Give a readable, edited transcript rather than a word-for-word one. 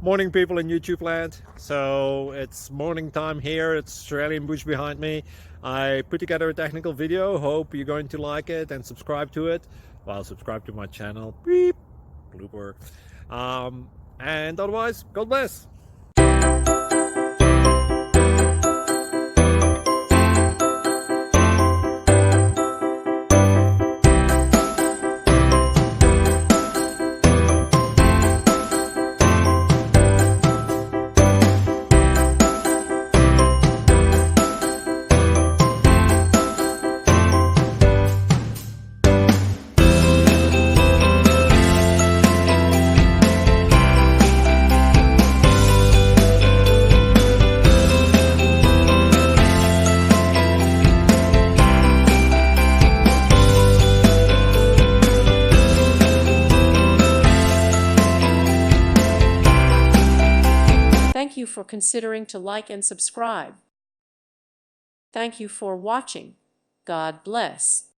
Morning, people in YouTube land. So it's morning time here. It's Australian bush behind me. I put together a technical video. Hope you're going to like it and subscribe to it. Well, subscribe to my channel. Beep. Blooper. And otherwise, God bless. Thank you for considering to like and subscribe. Thank you for watching. God bless.